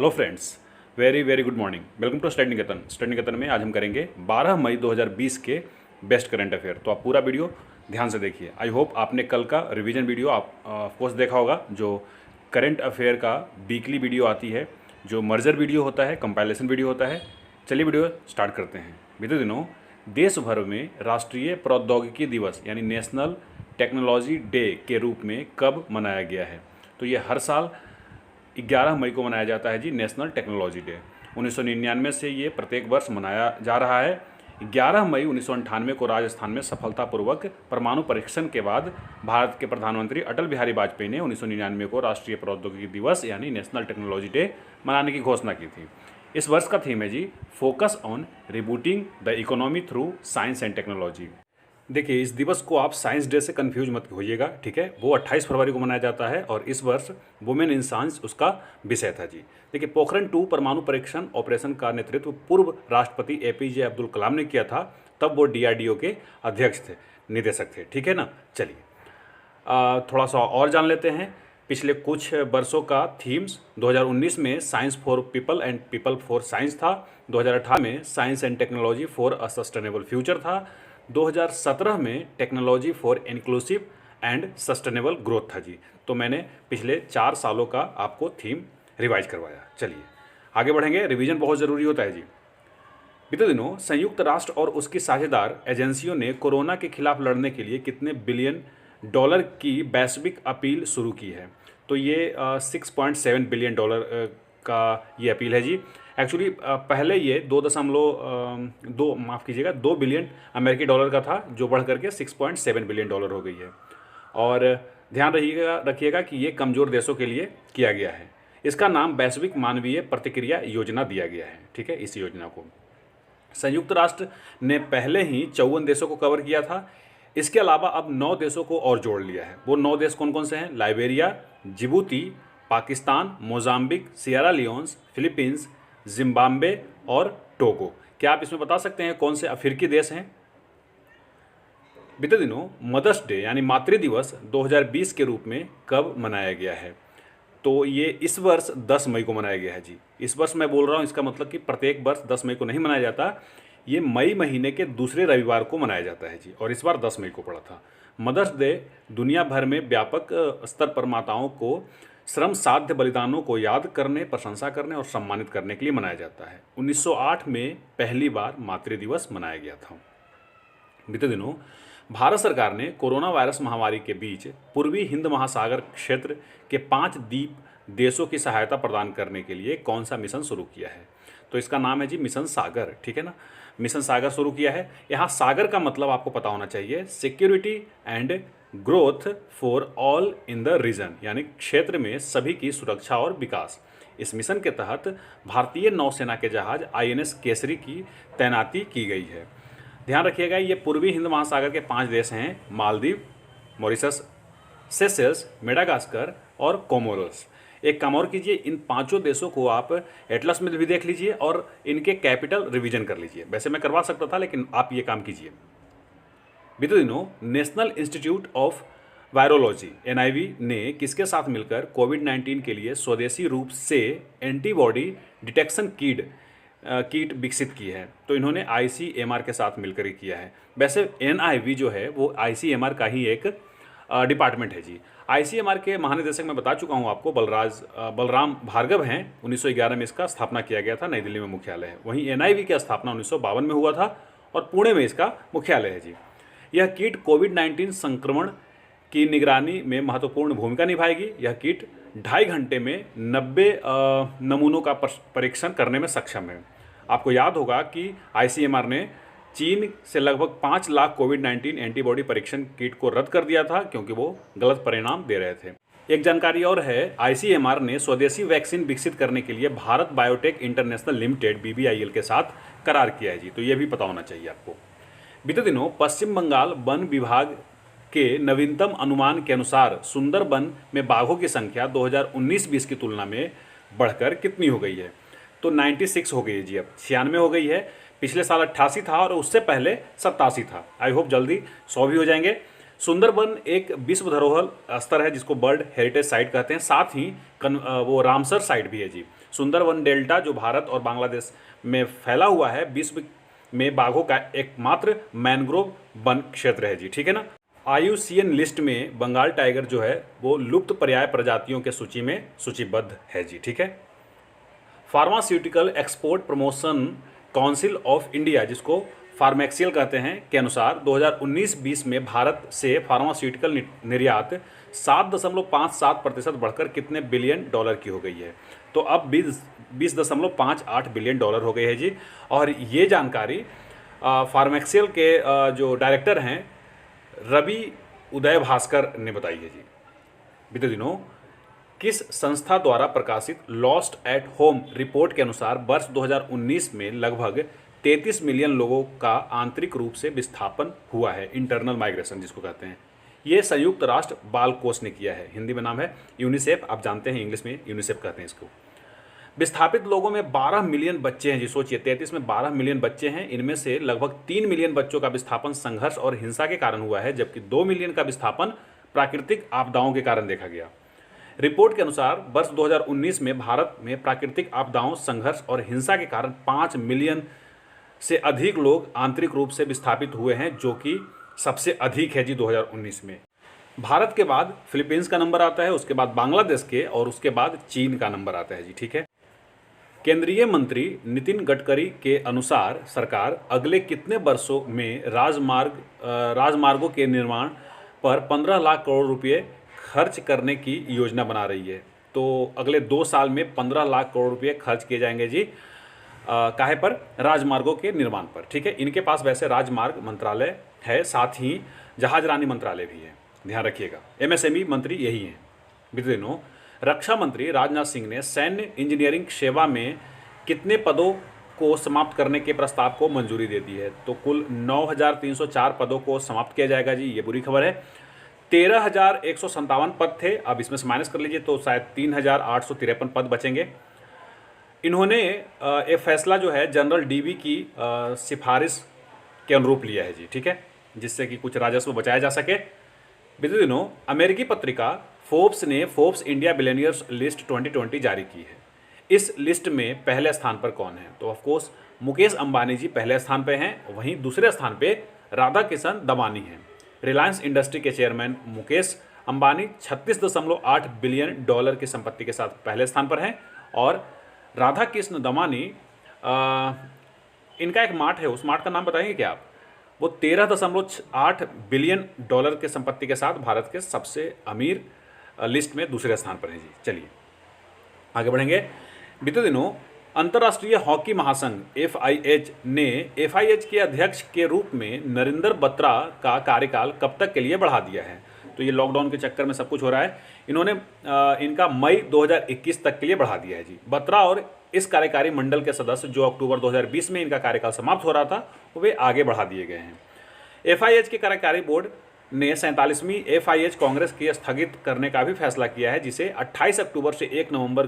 Hello friends, very very good morning. Welcome to Study Niketan. Study Niketan में आज हम करेंगे 12 मई 2020 के बेस्ट करंट अफेयर। तो आप पूरा वीडियो ध्यान से देखिए। आई होप आपने कल का रिवीजन वीडियो आप ऑफकोर्स देखा होगा, जो करंट अफेयर का वीकली वीडियो आती है, जो मर्जर वीडियो होता है, कंपाइलेशन वीडियो होता है। चलिए वीडियो स्टार्ट करते हैं। बीते दिनों देश भर में राष्ट्रीय प्रौद्योगिकी दिवस यानी नेशनल टेक्नोलॉजी डे के रूप में कब मनाया गया है? तो ये हर साल 11 मई को मनाया जाता है जी, नेशनल टेक्नोलॉजी डे। 1999 से ये प्रत्येक वर्ष मनाया जा रहा है। 11 मई 1998 को राजस्थान में सफलतापूर्वक परमाणु परीक्षण के बाद भारत के प्रधानमंत्री अटल बिहारी वाजपेयी ने 1999 को राष्ट्रीय प्रौद्योगिकी दिवस यानी नेशनल टेक्नोलॉजी डे मनाने की घोषणा की थी। इस वर्ष का थीम है जी, focus on rebooting the economy through science and technology. देखिए, इस दिवस को आप साइंस डे से कंफ्यूज मत होइएगा, ठीक है। वो 28 फरवरी को मनाया जाता है और इस वर्ष वुमेन इन साइंस उसका विषय था जी। देखिए, पोखरण 2 परमाणु परीक्षण ऑपरेशन का नेतृत्व पूर्व राष्ट्रपति एपीजे अब्दुल कलाम ने किया था। तब वो डीआरडीओ के अध्यक्ष थे, निदेशक थे, ठीक है ना। चलिए थोड़ा सा और जान लेते हैं पिछले कुछ वर्षों का थीम्स। 2019 में science for people and people for science था। 2018 में science and technology for a sustainable future था। 2017 में technology for inclusive and sustainable growth था जी। तो मैंने पिछले 4 सालों का आपको थीम रिवाइज करवाया। चलिए आगे बढ़ेंगे। रिवीजन बहुत ज़रूरी होता है जी। बीते दिनों संयुक्त राष्ट्र और उसकी साझेदार एजेंसियों ने कोरोना के खिलाफ लड़ने के लिए कितने बिलियन डॉलर की वैश्विक अपील शुरू की है? तो ये 6.7 बिलियन डॉलर का ये अपील है जी। एक्चुअली पहले ये 2 बिलियन अमेरिकी डॉलर का था, जो बढ़ करके 6.7 बिलियन डॉलर हो गई है। और ध्यान रखिएगा कि ये कमज़ोर देशों के लिए किया गया है। इसका नाम वैश्विक मानवीय प्रतिक्रिया योजना दिया गया है, ठीक है। इस योजना को संयुक्त राष्ट्र ने पहले ही 54 देशों को कवर किया था। इसके अलावा अब 9 देशों को और जोड़ लिया है। वो 9 देश कौन कौन से हैं? Liberia, Djibouti, Pakistan, Mozambique, Sierra lions, Philippines, Zimbabwe और टोगो। क्या आप इसमें बता सकते हैं कौन से अफ्रीकी देश हैं? बीते दिनों मदर्स डे यानी मातृ दिवस 2020 के रूप में कब मनाया गया है? तो ये इस वर्ष 10 मई को मनाया गया है जी। इस वर्ष मैं बोल रहा हूँ, इसका मतलब कि प्रत्येक वर्ष 10 मई को नहीं मनाया जाता। ये मई महीने के दूसरे रविवार को मनाया जाता है जी, और इस बार 10 मई को पड़ा था। मदर्स डे दुनिया भर में व्यापक स्तर पर माताओं को श्रम साध्य बलिदानों को याद करने, प्रशंसा करने और सम्मानित करने के लिए मनाया जाता है। 1908 में पहली बार मातृ दिवस मनाया गया था। बीते दिनों भारत सरकार ने कोरोना वायरस महामारी के बीच पूर्वी हिंद महासागर क्षेत्र के 5 द्वीप देशों की सहायता प्रदान करने के लिए कौन सा मिशन शुरू किया है? तो इसका नाम है जी मिशन सागर, ठीक है ना। मिशन सागर शुरू किया है। यहाँ सागर का मतलब आपको पता होना चाहिए, security and growth for all in the region, यानी क्षेत्र में सभी की सुरक्षा और विकास। इस मिशन के तहत भारतीय नौसेना के जहाज आईएनएस केसरी की तैनाती की गई है। ध्यान रखिएगा, ये पूर्वी हिंद महासागर के 5 देश हैं: मालदीव, मॉरिशस, सेशेल्स, मेडागास्कर और कोमोरोस। एक काम और कीजिए, इन 5 देशों को आप एटलस में भी देख लीजिए और इनके कैपिटल रिवीजन कर लीजिए। वैसे मैं करवा सकता था, लेकिन आप ये काम कीजिए। बीते दिनों national institute of virology NIV ने किसके साथ मिलकर कोविड-19 के लिए स्वदेशी रूप से एंटीबॉडी डिटेक्शन किट विकसित की है? तो इन्होंने आईसीएमआर के साथ मिलकर ही किया है। वैसे एनआईवी जो है वो आईसीएमआर का ही एक डिपार्टमेंट है जी। आईसीएमआर के महानिदेशक मैं बता चुका हूँ आपको, बलराम भार्गव हैं। 1911 में इसका स्थापना किया गया था, नई दिल्ली में मुख्यालय है। वहीं एनआईवी की स्थापना 1952 में हुआ था और पुणे में इसका मुख्यालय है जी। यह किट कोविड-19 संक्रमण की निगरानी में महत्वपूर्ण भूमिका निभाएगी। यह किट 2.5 घंटे में 90 नमूनों का परीक्षण करने में सक्षम है। आपको याद होगा कि आईसीएमआर ने चीन से लगभग 5 लाख कोविड-19 एंटीबॉडी परीक्षण किट को रद्द कर दिया था, क्योंकि वो गलत परिणाम दे रहे थे। एक जानकारी और है, आईसीएमआर ने स्वदेशी वैक्सीन विकसित करने के लिए भारत बायोटेक इंटरनेशनल लिमिटेड बीबीआईएल के साथ करार किया है जी। तो ये भी पता होना चाहिए आपको। बीते दिनों पश्चिम बंगाल वन विभाग के नवीनतम अनुमान के अनुसार सुंदरबन में बाघों की संख्या 2019-20 की तुलना में बढ़कर कितनी हो गई है? तो 96 हो गई है जी, अब 96 हो गई है। पिछले साल 88 था और उससे पहले 87 था। आई होप जल्दी 100 भी हो जाएंगे। सुंदरबन एक विश्व धरोहर स्थल है जिसको वर्ल्ड हेरिटेज साइट कहते हैं। साथ ही वो रामसर साइट भी है जी। सुंदरवन डेल्टा जो भारत और बांग्लादेश में फैला हुआ है विश्व में बाघों का एकमात्र मैनग्रोव वन क्षेत्र है जी, ठीक है ना। IUCN लिस्ट में बंगाल टाइगर जो है वो लुप्त पर्याय प्रजातियों के सूची में सूचीबद्ध है जी, ठीक है। Pharmaceutical export promotion council of India, जिसको फार्मेक्सियल कहते हैं, के अनुसार 2019-20 में भारत से फार्मास्यूटिकल निर्यात 7.57% बढ़कर कितने बिलियन डॉलर की हो गई है? तो अब 20.58 बिलियन डॉलर हो गई है जी। और ये जानकारी फार्मेक्सियल के जो डायरेक्टर हैं रवि उदय भास्कर ने बताई है जी। बीते दिनों किस संस्था द्वारा प्रकाशित लॉस्ट एट होम रिपोर्ट के अनुसार वर्ष 2019 में लगभग 33 मिलियन लोगों का आंतरिक रूप से विस्थापन हुआ है, इंटरनल माइग्रेशन जिसको कहते हैं। ये संयुक्त राष्ट्र बाल कोष ने किया है, हिंदी में नाम है यूनिसेफ, आप जानते हैं इंग्लिश में यूनिसेफ कहते हैं इसको। विस्थापित लोगों में 12 मिलियन बच्चे हैं जी, सोचिए 33 में 12 मिलियन बच्चे हैं। इनमें से लगभग 3 मिलियन बच्चों का विस्थापन संघर्ष और हिंसा के कारण हुआ है, जबकि 2 मिलियन का विस्थापन प्राकृतिक आपदाओं के कारण देखा गया। रिपोर्ट के अनुसार वर्ष 2019 में भारत में प्राकृतिक आपदाओं, संघर्ष और हिंसा के कारण 5 मिलियन से अधिक लोग आंतरिक रूप से विस्थापित हुए हैं, जो कि सबसे अधिक है जी 2019 में। भारत के बाद फिलीपींस का नंबर आता है, उसके बाद बांग्लादेश के, और उसके बाद चीन का नंबर आता है जी, ठीक है। केंद्रीय मंत्री नितिन गडकरी के अनुसार सरकार अगले कितने वर्षों में राजमार्गों के निर्माण पर 15 लाख करोड़ रुपए खर्च करने की योजना बना रही है? तो अगले 2 साल में 15 लाख करोड़ रुपए खर्च किए जाएंगे जी। काहे पर? राजमार्गों के निर्माण पर, ठीक है। इनके पास वैसे राजमार्ग मंत्रालय है, साथ ही जहाजरानी मंत्रालय भी है, ध्यान रखिएगा। MSME मंत्री यही हैं। बीते दिनों रक्षा मंत्री राजनाथ सिंह ने सैन्य इंजीनियरिंग सेवा में कितने पदों को समाप्त करने के प्रस्ताव को मंजूरी दे दी है? तो कुल 9,304 पदों को समाप्त किया जाएगा जी, ये बुरी खबर है। 13,157 पद थे, अब इसमें से माइनस कर लीजिए तो शायद 3,853 पद बचेंगे। इन्होंने एक फैसला जो है जनरल DB की सिफारिश के अनुरूप लिया है जी, ठीक है, जिससे कि कुछ राजस्व बचाया जा सके। बीते दिनों अमेरिकी पत्रिका फोर्ब्स ने फोर्ब्स इंडिया बिलियनियर्स लिस्ट 2020 जारी की है। इस लिस्ट में पहले स्थान पर कौन है? तो ऑफकोर्स मुकेश अंबानी जी पहले स्थान पर हैं, वहीं दूसरे स्थान पे राधा किशन दमानी हैं। रिलायंस इंडस्ट्री के chairman Mukesh Ambani 36.8 billion dollar की संपत्ति के साथ पहले स्थान पर हैं, और राधा कृष्ण दमानी इनका एक मार्ट है, उस मार्ट का नाम बताएंगे क्या आप? वो 13.8 बिलियन डॉलर के संपत्ति के साथ भारत के सबसे अमीर लिस्ट में दूसरे स्थान पर है जी। चलिए आगे बढ़ेंगे। बीते दिनों अंतर्राष्ट्रीय हॉकी महासंघ FIH ने FIH के अध्यक्ष के रूप में नरेंद्र बत्रा का कार्यकाल कब तक के लिए बढ़ा दिया है? तो ये लॉकडाउन के चक्कर में सब कुछ हो रहा है, इन्होंने इनका मई 2021 तक के लिए बढ़ा दिया है जी। बत्रा और इस कार्यकारी मंडल के सदस्य जो अक्टूबर 2020 में इनका कार्यकाल समाप्त हो रहा था, वे आगे बढ़ा दिए गए हैं। FIH के कार्यकारी बोर्ड ने 47वीं FIH कांग्रेस की स्थगित करने का भी फैसला किया है, जिसे 28 अक्टूबर से 1 नवंबर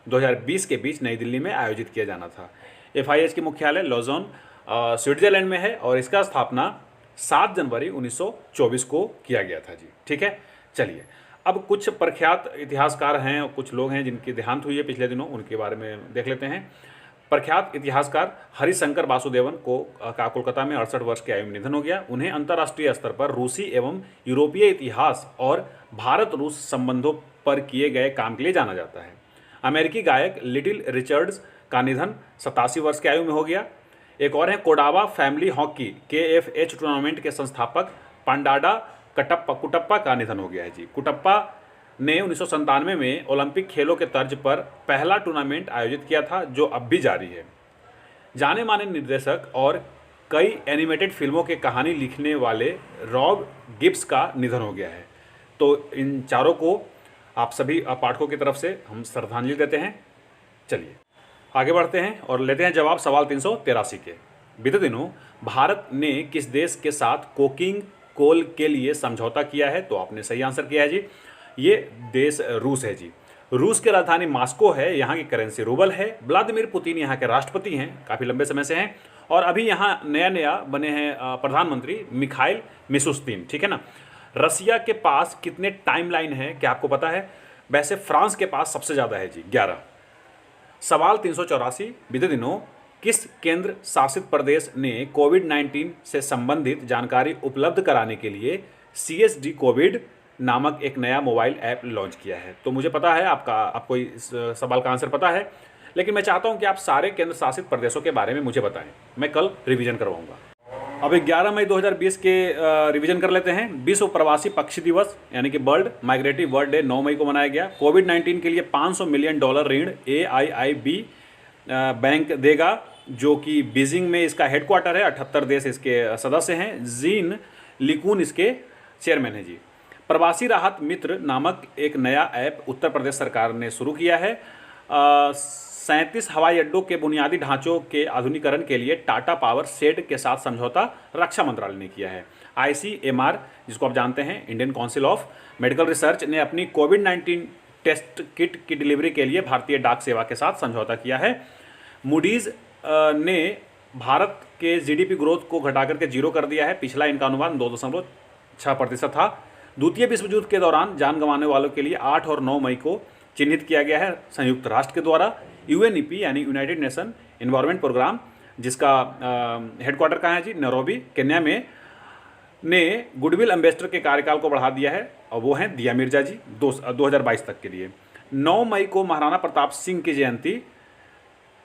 2020 के बीच नई दिल्ली में आयोजित किया जाना था। FIH की मुख्यालय लॉजोन स्विट्जरलैंड में है और इसका स्थापना 7 जनवरी 1924 को किया गया था जी, ठीक है। चलिए अब कुछ प्रख्यात इतिहासकार हैं और कुछ लोग हैं जिनकी देहांत हुई है पिछले दिनों, उनके बारे में देख लेते हैं। प्रख्यात इतिहासकार हरिशंकर वासुदेवन का कोलकाता में 68 वर्ष की आयु में निधन हो गया। उन्हें अंतर्राष्ट्रीय स्तर पर रूसी एवं यूरोपीय इतिहास और भारत रूस संबंधों पर किए गए काम के लिए जाना जाता है। अमेरिकी गायक लिटिल रिचर्ड्स का निधन 87 वर्ष की आयु में हो गया। एक और हैं Kodava family hockey KFH tournament के संस्थापक पांडाडा कुटप्पा का निधन हो गया है जी। कुटप्पा ने 1997 में ओलंपिक खेलों के तर्ज पर पहला टूर्नामेंट आयोजित किया था, जो अब भी जारी है। जाने माने निर्देशक और कई एनिमेटेड फिल्मों के कहानी लिखने वाले रॉब गिब्स का निधन हो गया है। तो इन चारों को आप सभी पाठकों की तरफ से हम श्रद्धांजलि देते हैं। चलिए आगे बढ़ते हैं और लेते हैं जवाब सवाल 383 के। बीते दिनों भारत ने किस देश के साथ कोकिंग कोल के लिए समझौता किया है? तो आपने सही आंसर किया है जी, ये देश रूस है जी। रूस की राजधानी मॉस्को है, यहाँ की करेंसी रूबल है। व्लादिमीर पुतिन यहाँ के राष्ट्रपति हैं, काफ़ी लंबे समय से हैं, और अभी यहाँ नया बने हैं प्रधानमंत्री मिखाइल मिशुस्तिन, ठीक है ना। रसिया के पास कितने टाइमलाइन है क्या आपको पता है? वैसे फ्रांस के पास सबसे ज़्यादा है जी, 11। सवाल 384, बीते दिनों किस केंद्र शासित प्रदेश ने कोविड-19 से संबंधित जानकारी उपलब्ध कराने के लिए CSD कोविड नामक एक नया मोबाइल ऐप लॉन्च किया है? तो मुझे पता है आपको इस सवाल का आंसर पता है, लेकिन मैं चाहता हूं कि आप सारे केंद्र शासित प्रदेशों के बारे में मुझे बताएं। मैं कल रिवीजन करवाऊंगा। अब 11 मई 2020 के रिवीजन कर लेते हैं। विश्व प्रवासी पक्षी दिवस यानी कि वर्ल्ड माइग्रेटिव बर्ड डे 9 मई को मनाया गया। कोविड-19 के लिए $500 मिलियन ऋण AIIB बैंक देगा, जो कि बीजिंग में इसका हेडक्वार्टर है। 78 देश इसके सदस्य हैं। जीन लिकुन इसके चेयरमैन हैं जी। प्रवासी राहत मित्र नामक एक नया ऐप उत्तर प्रदेश सरकार ने शुरू किया है। 37 हवाई अड्डों के बुनियादी ढांचों के आधुनिकीकरण के लिए टाटा पावर सेड के साथ समझौता रक्षा मंत्रालय ने किया है। ICMR, जिसको आप जानते हैं Indian council of medical research, ने अपनी कोविड-19 टेस्ट किट की डिलीवरी के लिए भारतीय डाक सेवा के साथ समझौता किया है। मूडीज ने भारत के GDP ग्रोथ को घटाकर के 0 कर दिया है। पिछला इनका अनुमान 2.6% था। द्वितीय विश्व युद्ध के दौरान जान गंवाने वालों के लिए 8 और 9 मई को चिन्हित किया गया है संयुक्त राष्ट्र के द्वारा। UNEP यानी यूनाइटेड नेशन एनवायरनमेंट प्रोग्राम, जिसका हेडक्वार्टर कहाँ है जी? नैरोबी, केन्या में, ने गुडविल एम्बेसडर के कार्यकाल को बढ़ा दिया है और वो हैं दिया मिर्जा जी 2022 तक के लिए। 9 मई को महाराणा प्रताप सिंह की जयंती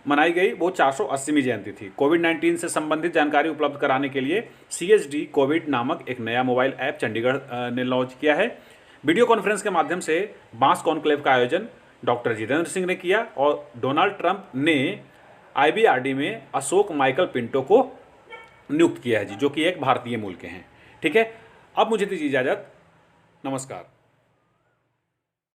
मनाई गई, वो 480वीं जयंती थी। कोविड-19 से संबंधित जानकारी उपलब्ध कराने के लिए CSD कोविड नामक एक नया मोबाइल ऐप चंडीगढ़ ने लॉन्च किया है। वीडियो कॉन्फ्रेंस के माध्यम से बांस कॉन्क्लेव का आयोजन डॉक्टर जितेंद्र सिंह ने किया और डोनाल्ड ट्रंप ने IBRD में अशोक माइकल पिंटो को नियुक्त किया है जी, जो कि एक भारतीय मूल के हैं। ठीक है, अब मुझे दीजिए इजाज़त। नमस्कार।